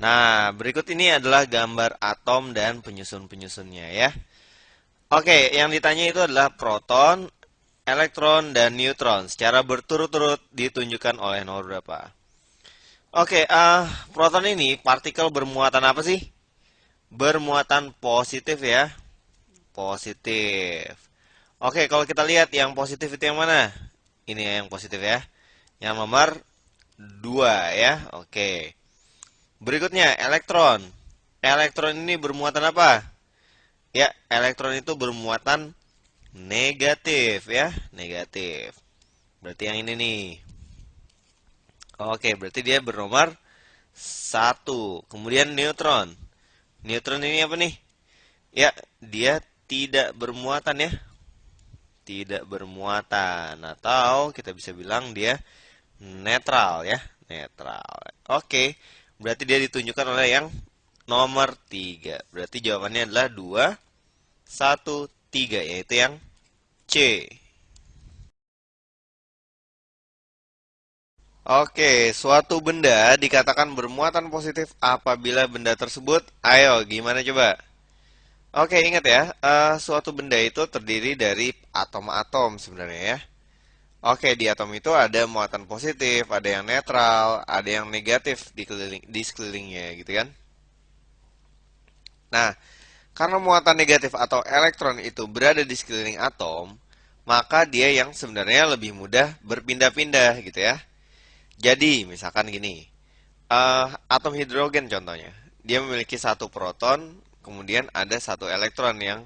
Nah, berikut ini adalah gambar atom dan penyusun-penyusunnya ya. Oke, yang ditanya itu adalah proton, elektron, dan neutron secara berturut-turut ditunjukkan oleh nomor berapa. Oke, proton ini partikel bermuatan apa sih? Bermuatan positif ya. Positif. Oke, kalau kita lihat yang positif itu yang mana? Ini yang positif ya. Yang nomor 2 ya. Oke. Berikutnya elektron. Elektron ini bermuatan apa? Ya, elektron itu bermuatan negatif ya, negatif. Berarti yang ini nih. Oke, berarti dia bernomor satu. Kemudian neutron. Neutron ini apa nih? Ya, dia tidak bermuatan ya. Tidak bermuatan. Atau kita bisa bilang dia netral ya. Netral. Oke, berarti dia ditunjukkan oleh yang nomor 3. Berarti jawabannya adalah 2, 1, 3. Yaitu yang C. Oke, suatu benda dikatakan bermuatan positif apabila benda tersebut, ayo gimana coba? Oke, ingat ya, suatu benda itu terdiri dari atom-atom sebenarnya ya. Oke, di atom itu ada muatan positif, ada yang netral, ada yang negatif di sekelilingnya gitu kan. Nah, karena muatan negatif atau elektron itu berada di sekeliling atom, maka dia yang sebenarnya lebih mudah berpindah-pindah gitu ya. Jadi, misalkan gini, atom hidrogen contohnya, dia memiliki satu proton, kemudian ada satu elektron yang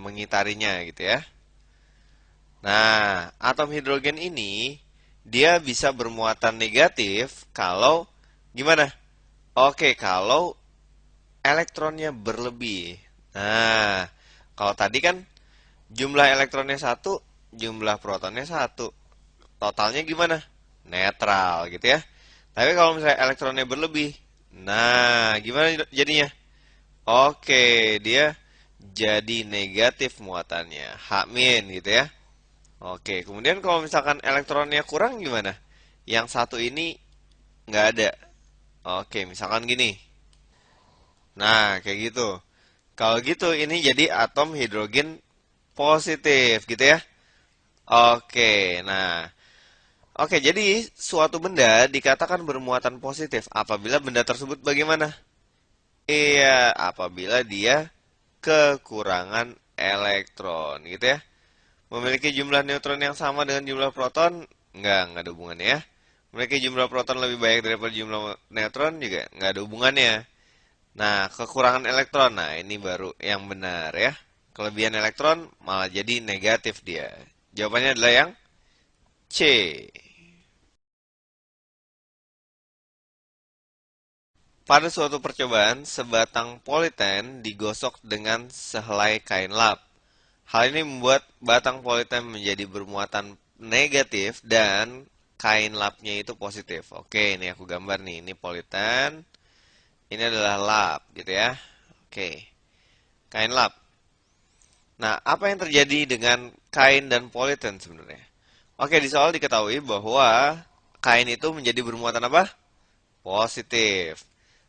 mengitarinya gitu ya. Nah, atom hidrogen ini dia bisa bermuatan negatif kalau gimana? Oke, kalau elektronnya berlebih. Nah, kalau tadi kan jumlah elektronnya satu, jumlah protonnya satu. Totalnya gimana? Netral gitu ya. Tapi kalau misalnya elektronnya berlebih, nah gimana jadinya? Oke, dia jadi negatif muatannya, H- gitu ya. Oke, kemudian kalau misalkan elektronnya kurang gimana? Yang satu ini nggak ada. Oke, misalkan gini. Nah, kayak gitu. Kalau gitu ini jadi atom hidrogen positif gitu ya. Oke, nah. Oke, jadi suatu benda dikatakan bermuatan positif apabila benda tersebut bagaimana? Iya, apabila dia kekurangan elektron gitu ya. Memiliki jumlah neutron yang sama dengan jumlah proton? Nggak ada hubungannya ya. Memiliki jumlah proton lebih banyak daripada jumlah neutron juga nggak ada hubungannya. Nah, kekurangan elektron, nah ini baru yang benar ya. Kelebihan elektron malah jadi negatif dia. Jawabannya adalah yang C. Pada suatu percobaan, sebatang politen digosok dengan sehelai kain lap. Hal ini membuat batang politen menjadi bermuatan negatif dan kain lapnya itu positif. Oke, ini aku gambar nih. Ini politen, ini adalah lap gitu ya. Oke, kain lap. Nah, apa yang terjadi dengan kain dan politen sebenarnya? Oke, di soal diketahui bahwa kain itu menjadi bermuatan apa? Positif.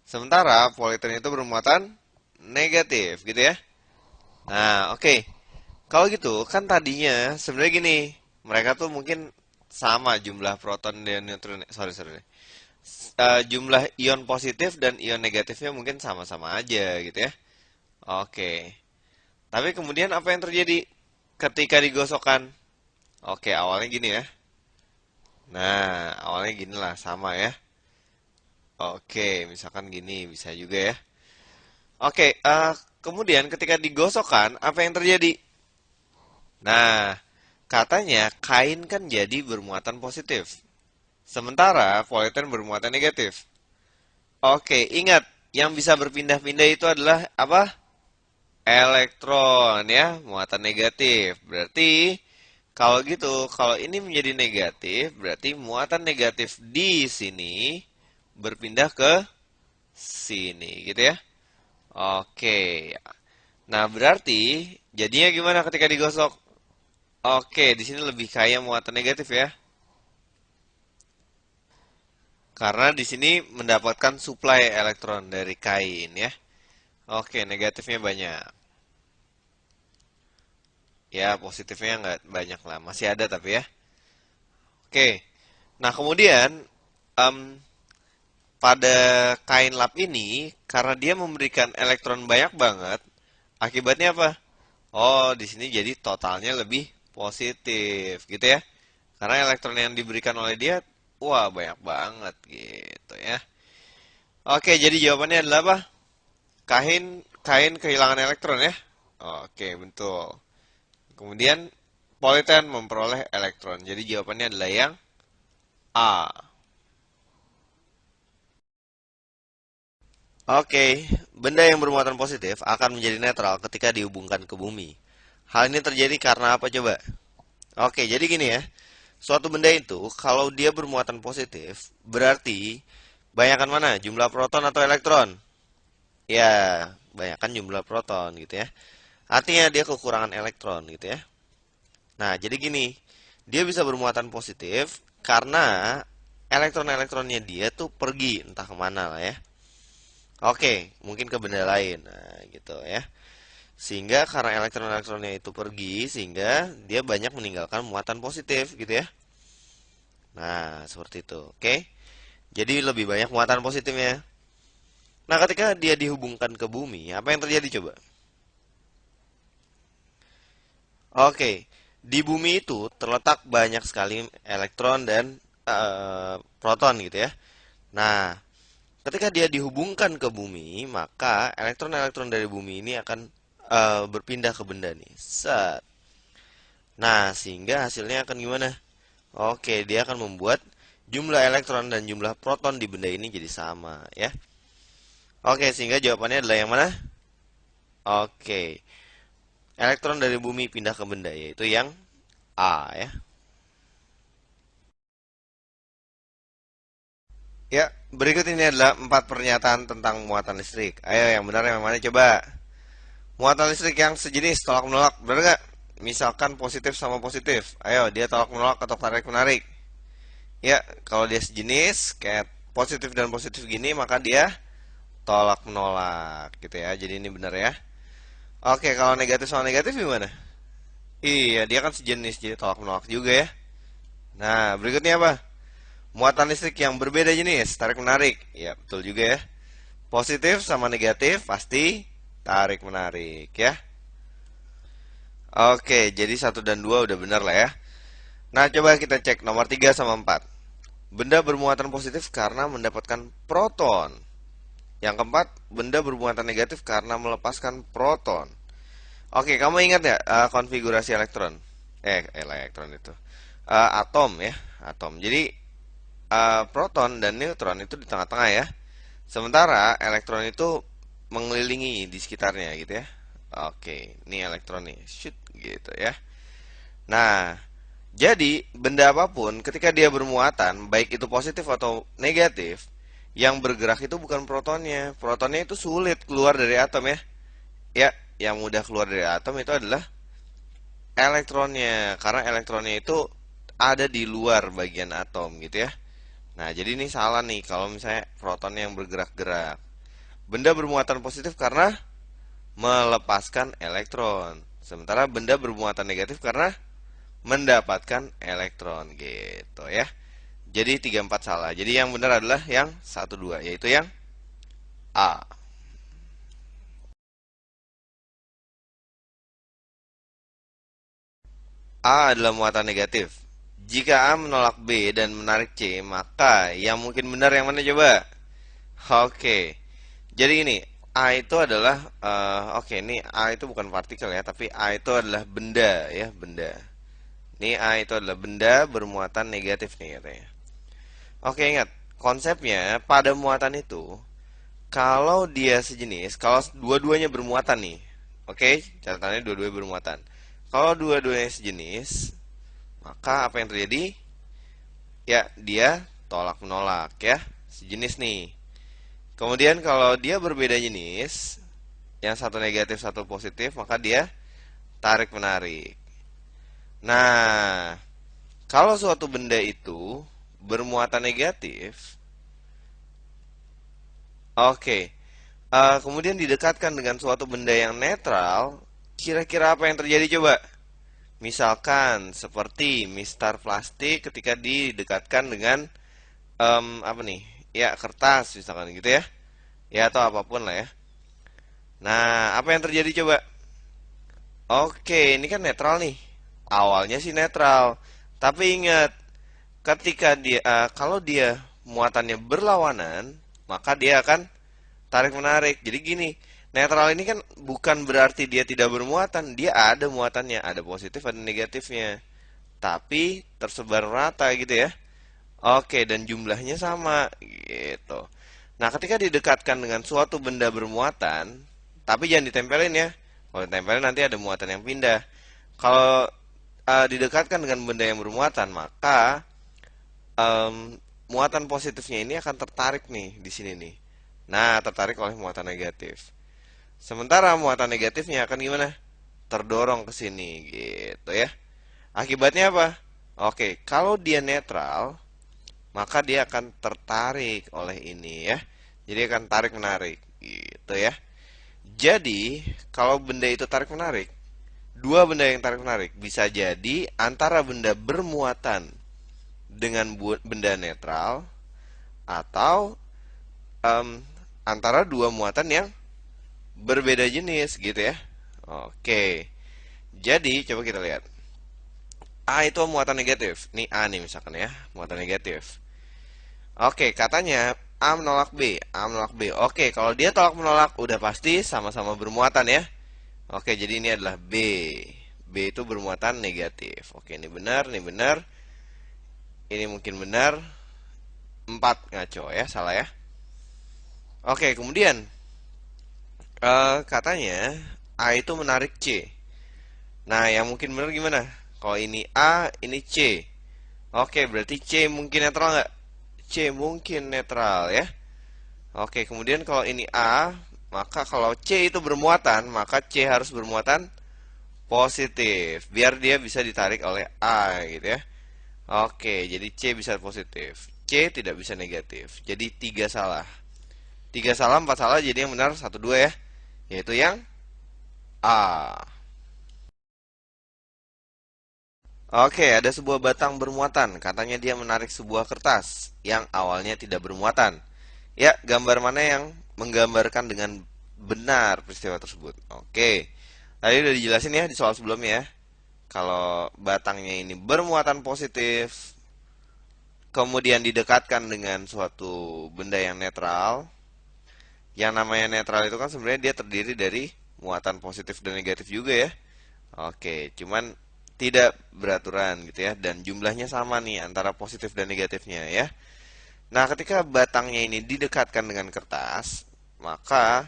Sementara politen itu bermuatan negatif gitu ya. Nah, oke. Kalau gitu, kan tadinya sebenarnya gini, mereka tuh mungkin sama jumlah proton dan neutron, sorry, jumlah ion positif dan ion negatifnya mungkin sama-sama aja gitu ya. Oke, tapi kemudian apa yang terjadi ketika digosokkan? Oke, awalnya gini ya. Nah, awalnya gini lah, sama ya. Oke, misalkan gini, bisa juga ya. Oke, kemudian ketika digosokkan, apa yang terjadi? Nah, katanya kain kan jadi bermuatan positif. Sementara politen bermuatan negatif. Oke, ingat yang bisa berpindah-pindah itu adalah apa? Elektron ya, muatan negatif. Berarti kalau gitu, kalau ini menjadi negatif, berarti muatan negatif di sini berpindah ke sini gitu ya. Oke. Nah, berarti jadinya gimana ketika digosok? Oke, di sini lebih kaya muatan negatif ya. Karena di sini mendapatkan suplai elektron dari kain ya. Oke, negatifnya banyak. Ya, positifnya nggak banyak lah. Masih ada tapi ya. Oke. Nah, kemudian em, pada kain lap ini, karena dia memberikan elektron banyak banget, akibatnya apa? Oh, di sini jadi totalnya lebih positif, gitu ya. Karena elektron yang diberikan oleh dia, wah banyak banget gitu ya. Oke, jadi jawabannya adalah apa? Kain kain kehilangan elektron ya. Oke, betul. Kemudian politen memperoleh elektron. Jadi jawabannya adalah yang A. Oke, benda yang bermuatan positif akan menjadi netral ketika dihubungkan ke bumi. Hal ini terjadi karena apa coba? Oke, jadi gini ya. Suatu benda itu kalau dia bermuatan positif, berarti banyakkan mana? Jumlah proton atau elektron? Ya, banyakkan jumlah proton gitu ya. Artinya dia kekurangan elektron gitu ya. Nah, jadi gini, dia bisa bermuatan positif karena elektron-elektronnya dia tuh pergi entah kemana lah ya. Oke, mungkin ke benda lain, nah gitu ya. Sehingga karena elektron-elektronnya itu pergi, sehingga dia banyak meninggalkan muatan positif gitu ya. Nah, seperti itu. Oke, jadi lebih banyak muatan positifnya. Nah, ketika dia dihubungkan ke bumi, apa yang terjadi coba? Oke, di bumi itu terletak banyak sekali elektron dan proton gitu ya. Nah, ketika dia dihubungkan ke bumi, maka elektron-elektron dari bumi ini akan berpindah ke benda nih. Set. Nah, sehingga hasilnya akan gimana? Oke, dia akan membuat jumlah elektron dan jumlah proton di benda ini jadi sama ya. Oke, sehingga jawabannya adalah yang mana? Oke, elektron dari bumi pindah ke benda yaitu yang A ya. Ya, berikut ini adalah 4 pernyataan tentang muatan listrik. Ayo, yang benar yang mana coba? Muatan listrik yang sejenis tolak menolak, benar nggak? Misalkan positif sama positif. Ayo, dia tolak menolak atau tarik menarik. Ya, kalau dia sejenis kayak positif dan positif gini, maka dia tolak menolak gitu ya. Jadi ini benar ya. Oke, kalau negatif sama negatif gimana? Iya, dia kan sejenis jadi tolak menolak juga ya. Nah, berikutnya apa? Muatan listrik yang berbeda jenis, tarik menarik. Ya, betul juga ya. Positif sama negatif pasti tarik menarik ya. Oke, jadi satu dan 2 udah benar lah ya. Nah, coba kita cek nomor 3 sama 4. Benda bermuatan positif karena mendapatkan proton. Yang keempat, benda bermuatan negatif karena melepaskan proton. Oke, kamu ingat ya konfigurasi elektron? Elektron itu. Atom ya, atom. Jadi proton dan neutron itu di tengah-tengah ya. Sementara elektron itu mengelilingi di sekitarnya gitu ya. Oke, ini elektron nih, shoot gitu ya. Nah, jadi benda apapun ketika dia bermuatan, baik itu positif atau negatif, yang bergerak itu bukan protonnya. Protonnya itu sulit keluar dari atom ya. Ya, yang mudah keluar dari atom itu adalah elektronnya, karena elektronnya itu ada di luar bagian atom gitu ya. Nah, jadi ini salah nih kalau misalnya protonnya yang bergerak-gerak. Benda bermuatan positif karena melepaskan elektron. Sementara benda bermuatan negatif karena mendapatkan elektron gitu ya. Jadi 3 4 salah. Jadi yang benar adalah yang 1 2 yaitu yang A. A adalah muatan negatif. Jika A menolak B dan menarik C, maka yang mungkin benar yang mana coba? Oke. Jadi ini A itu adalah oke, ini A itu bukan partikel ya, tapi A itu adalah benda ya, benda. Ini A itu adalah benda bermuatan negatif nih katanya. Oke, ingat konsepnya pada muatan itu kalau dia sejenis, kalau dua-duanya bermuatan nih. Oke, catatannya dua-duanya bermuatan. Kalau dua-duanya sejenis, maka apa yang terjadi? Ya, dia tolak menolak ya, sejenis nih. Kemudian kalau dia berbeda jenis, yang satu negatif satu positif, maka dia tarik menarik. Nah, kalau suatu benda itu bermuatan negatif, Oke. Kemudian didekatkan dengan suatu benda yang netral, kira-kira apa yang terjadi coba? Misalkan seperti mistar plastik ketika didekatkan dengan apa nih? Ya, kertas misalkan gitu ya. Ya atau apapun lah ya. Nah, apa yang terjadi coba? Oke, ini kan netral nih. Awalnya sih netral. Tapi ingat, ketika dia kalau dia muatannya berlawanan, maka dia akan tarik menarik. Jadi gini, netral ini kan bukan berarti dia tidak bermuatan, dia ada muatannya, ada positif ada negatifnya. Tapi tersebar rata gitu ya. Oke, dan jumlahnya sama gitu. Nah, ketika didekatkan dengan suatu benda bermuatan, tapi jangan ditempelin ya. Kalau ditempelin nanti ada muatan yang pindah. Kalau didekatkan dengan benda yang bermuatan, maka muatan positifnya ini akan tertarik nih di sini nih. Nah, tertarik oleh muatan negatif. Sementara muatan negatifnya akan gimana? Terdorong ke sini gitu ya. Akibatnya apa? Oke, kalau dia netral, maka dia akan tertarik oleh ini ya. Jadi akan tarik menarik gitu ya. Jadi, kalau benda itu tarik menarik, dua benda yang tarik menarik bisa jadi antara benda bermuatan dengan benda netral atau em, antara dua muatan yang berbeda jenis gitu ya. Oke. Jadi coba kita lihat. A itu muatan negatif. Nih A nih misalkan ya, muatan negatif. Oke, katanya A menolak B, A menolak B. Oke, kalau dia tolak menolak udah pasti sama-sama bermuatan ya. Oke, jadi ini adalah B. B itu bermuatan negatif. Oke, ini benar, ini benar. Ini mungkin benar. 4 ngaco ya, salah ya. Oke, kemudian katanya A itu menarik C. Nah, yang mungkin benar gimana? Kalau ini A, ini C. Oke, berarti C mungkin netral nggak? C mungkin netral ya. Oke, kemudian kalau ini A, maka kalau C itu bermuatan, maka C harus bermuatan positif. Biar dia bisa ditarik oleh A gitu ya. Oke, jadi C bisa positif. C tidak bisa negatif. Jadi tiga salah. Tiga salah, empat salah, jadi yang benar satu dua ya. Yaitu yang A. Oke, ada sebuah batang bermuatan. Katanya dia menarik sebuah kertas yang awalnya tidak bermuatan. Ya, gambar mana yang menggambarkan dengan benar peristiwa tersebut? Oke. Tadi udah dijelasin ya di soal sebelumnya ya. Kalau batangnya ini bermuatan positif, kemudian didekatkan dengan suatu benda yang netral. Yang namanya netral itu kan sebenarnya dia terdiri dari muatan positif dan negatif juga ya. Oke, cuman tidak beraturan gitu ya, dan jumlahnya sama nih antara positif dan negatifnya ya. Nah, ketika batangnya ini didekatkan dengan kertas, maka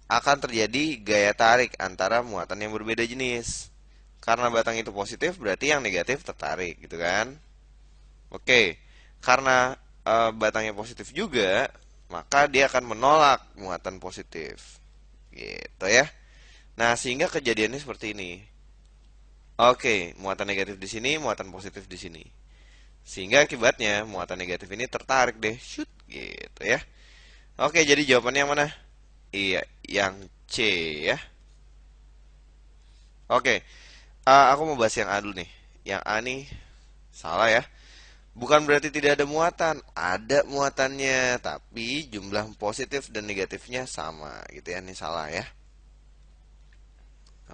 akan terjadi gaya tarik antara muatan yang berbeda jenis. Karena batang itu positif, berarti yang negatif tertarik gitu kan. Oke, karena batangnya positif juga, maka dia akan menolak muatan positif. Gitu ya. Nah, sehingga kejadiannya seperti ini. Oke, muatan negatif di sini, muatan positif di sini. Sehingga akibatnya muatan negatif ini tertarik deh, shoot gitu ya. Oke, jadi jawabannya yang mana? Iya, yang C ya. Oke, aku mau bahas yang A dulu nih. Yang A nih salah ya. Bukan berarti tidak ada muatan, ada muatannya, tapi jumlah positif dan negatifnya sama gitu ya. Ini salah ya.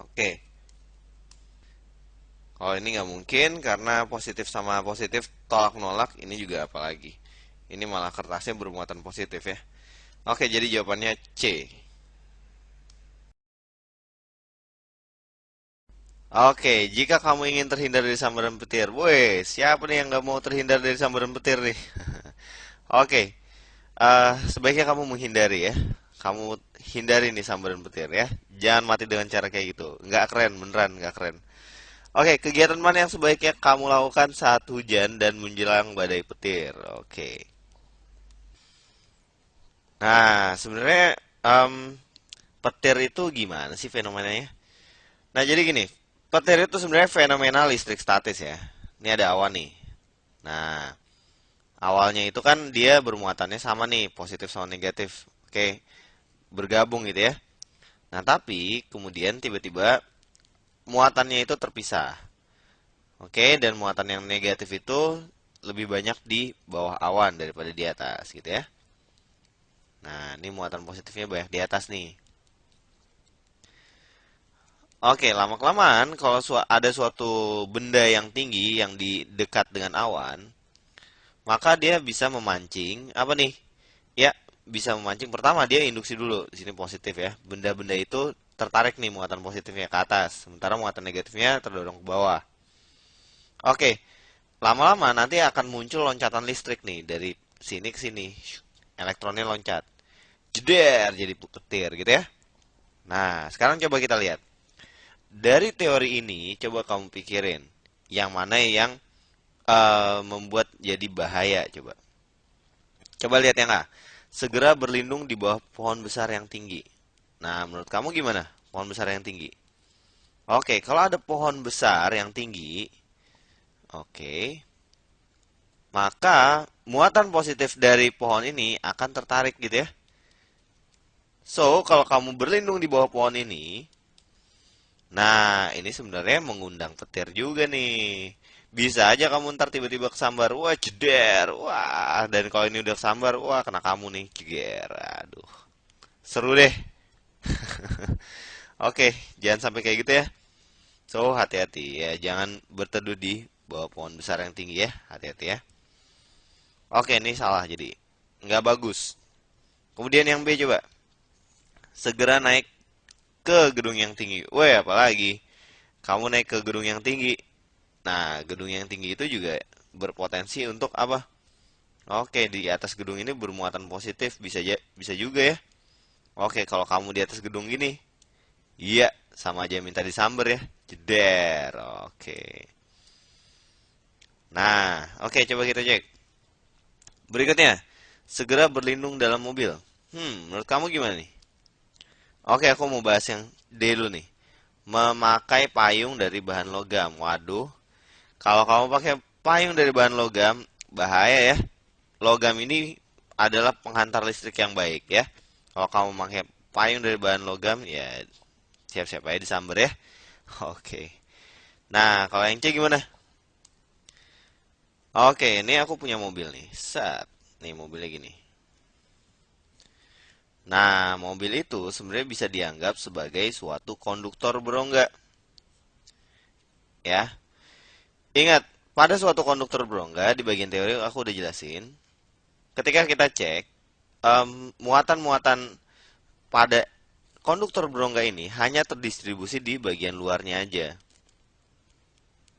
Oke. Kalau ini nggak mungkin karena positif sama positif tolak menolak, ini juga apalagi. Ini malah kertasnya bermuatan positif ya. Oke, jadi jawabannya C. Oke, jika kamu ingin terhindar dari sambaran petir, woi, siapa nih yang nggak mau terhindar dari sambaran petir nih? Oke, sebaiknya kamu menghindari ya. Kamu hindari nih sambaran petir ya. Jangan mati dengan cara kayak gitu. Nggak keren, beneran nggak keren. Oke, kegiatan mana yang sebaiknya kamu lakukan saat hujan dan menjelang badai petir? Oke. Nah, sebenarnya em, petir itu gimana sih fenomenanya? Nah, jadi gini, petir itu sebenarnya fenomena listrik statis ya. Ini ada awan nih. Nah, awalnya itu kan dia bermuatannya sama nih, positif sama negatif. Oke, bergabung gitu ya. Nah, tapi kemudian tiba-tiba muatannya itu terpisah. Oke, dan muatan yang negatif itu lebih banyak di bawah awan daripada di atas gitu ya. Nah, ini muatan positifnya banyak di atas nih. Oke, lama-kelamaan kalau ada suatu benda yang tinggi yang di dekat dengan awan, maka dia bisa memancing apa nih? Ya, bisa memancing. Pertama dia induksi dulu, di sini positif ya. Benda-benda itu tertarik nih muatan positifnya ke atas, sementara muatan negatifnya terdorong ke bawah. Oke, lama-lama nanti akan muncul loncatan listrik nih dari sini ke sini. Elektronnya loncat. Jeder jadi petir gitu ya. Nah, sekarang coba kita lihat. Dari teori ini coba kamu pikirin yang mana yang membuat jadi bahaya coba. Coba lihat yang A. Segera berlindung di bawah pohon besar yang tinggi. Nah, menurut kamu gimana? Pohon besar yang tinggi. Oke, kalau ada pohon besar yang tinggi, oke, maka muatan positif dari pohon ini akan tertarik gitu ya. So, kalau kamu berlindung di bawah pohon ini, nah ini sebenarnya mengundang petir juga nih. Bisa aja kamu ntar tiba-tiba kesambar, wah jeder, wah, dan kalau ini udah kesambar, wah kena kamu nih, jeger, aduh, seru deh. Oke, jangan sampai kayak gitu ya. So, hati-hati ya, jangan berteduh di bawah pohon besar yang tinggi ya, hati-hati ya. Oke, ini salah jadi, nggak bagus. Kemudian yang B coba, segera naik ke gedung yang tinggi. Weh, apalagi kamu naik ke gedung yang tinggi. Nah, gedung yang tinggi itu juga berpotensi untuk apa? Oke, di atas gedung ini bermuatan positif bisa juga ya. Oke, kalau kamu di atas gedung gini, iya, sama aja minta disamber ya. Jeder. Oke. Nah, oke coba kita cek. Berikutnya, segera berlindung dalam mobil. Menurut kamu gimana nih? Oke, aku mau bahas yang D dulu nih. Memakai payung dari bahan logam. Waduh, kalau kamu pakai payung dari bahan logam, bahaya ya. Logam ini adalah penghantar listrik yang baik ya. Kalau kamu pakai payung dari bahan logam, ya siap-siap aja disamber ya. Oke. Nah, kalau yang C gimana? Oke, ini aku punya mobil nih. Set. Nih mobilnya gini. Nah, mobil itu sebenarnya bisa dianggap sebagai suatu konduktor berongga. Ya, ingat, pada suatu konduktor berongga, di bagian teori aku udah jelasin. Ketika kita cek, muatan-muatan pada konduktor berongga ini hanya terdistribusi di bagian luarnya aja.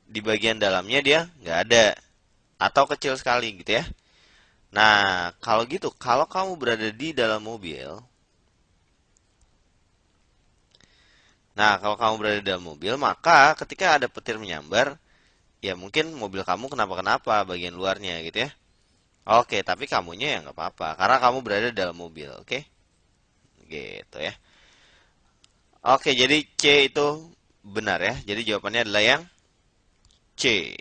Di bagian dalamnya dia nggak ada. Atau kecil sekali gitu ya. Nah, kalau gitu, kalau kamu berada di dalam mobil, nah kalau kamu berada di dalam mobil, maka ketika ada petir menyambar, ya mungkin mobil kamu kenapa-kenapa bagian luarnya gitu ya. Oke, tapi kamunya ya nggak apa-apa, karena kamu berada di dalam mobil, oke? Gitu ya. Oke, jadi C itu benar ya. Jadi jawabannya adalah yang C.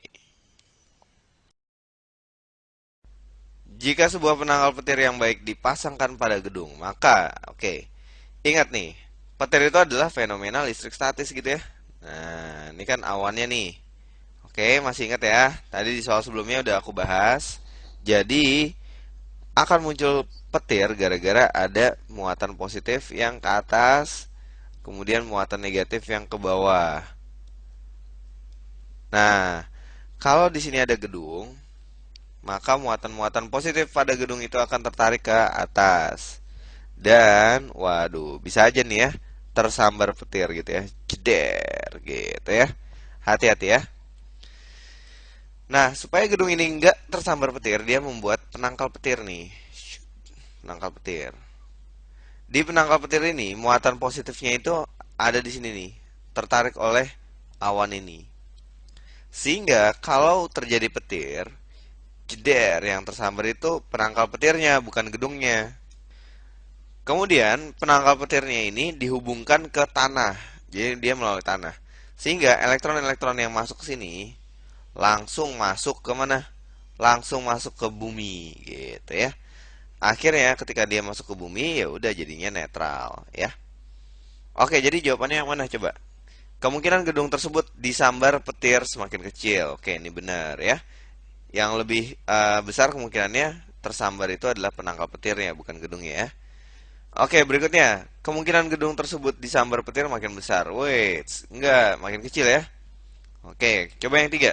Jika sebuah penangkal petir yang baik dipasangkan pada gedung, maka oke. Ingat nih, petir itu adalah fenomena listrik statis gitu ya. Nah, ini kan awannya nih. Oke, masih ingat ya? Tadi di soal sebelumnya udah aku bahas. Jadi, akan muncul petir gara-gara ada muatan positif yang ke atas, kemudian muatan negatif yang ke bawah. Nah, kalau di sini ada gedung, maka muatan-muatan positif pada gedung itu akan tertarik ke atas. Dan, waduh, bisa aja nih ya, tersambar petir gitu ya. Jeder gitu ya. Hati-hati ya. Nah, supaya gedung ini nggak tersambar petir, dia membuat penangkal petir nih. Penangkal petir. Di penangkal petir ini, muatan positifnya itu ada di sini nih. Tertarik oleh awan ini. Sehingga kalau terjadi petir, jeder yang tersambar itu penangkal petirnya, bukan gedungnya. Kemudian penangkal petirnya ini dihubungkan ke tanah. Jadi dia melalui tanah. Sehingga elektron-elektron yang masuk ke sini langsung masuk ke mana? Langsung masuk ke bumi gitu ya. akhirnya ketika dia masuk ke bumi, ya udah jadinya netral, ya. Oke, jadi jawabannya yang mana coba? Kemungkinan gedung tersebut disambar petir semakin kecil. Oke, ini benar ya. Yang lebih besar kemungkinannya tersambar itu adalah penangkal petirnya, bukan gedungnya ya. Oke, berikutnya. Kemungkinan gedung tersebut disambar petir makin besar. Wait, enggak, makin kecil ya. Oke, coba yang tiga.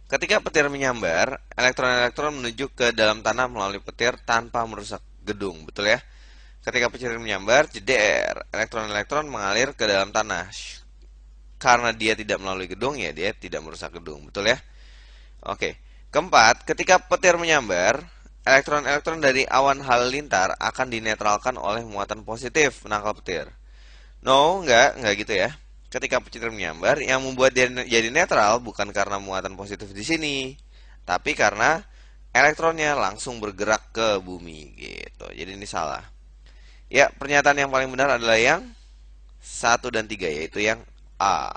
Ketika petir menyambar, elektron-elektron menuju ke dalam tanah melalui petir tanpa merusak gedung, betul ya? Ketika petir menyambar, jeder, elektron-elektron mengalir ke dalam tanah. Karena dia tidak melalui gedung, ya dia tidak merusak gedung, betul ya? Oke. Keempat, ketika petir menyambar, elektron-elektron dari awan halilintar akan dinetralkan oleh muatan positif penangkal petir. No, enggak gitu ya. Ketika petir menyambar, yang membuat dia jadi netral bukan karena muatan positif di sini, tapi karena elektronnya langsung bergerak ke bumi gitu. Jadi ini salah. Ya, pernyataan yang paling benar adalah yang satu dan 3, yaitu yang A.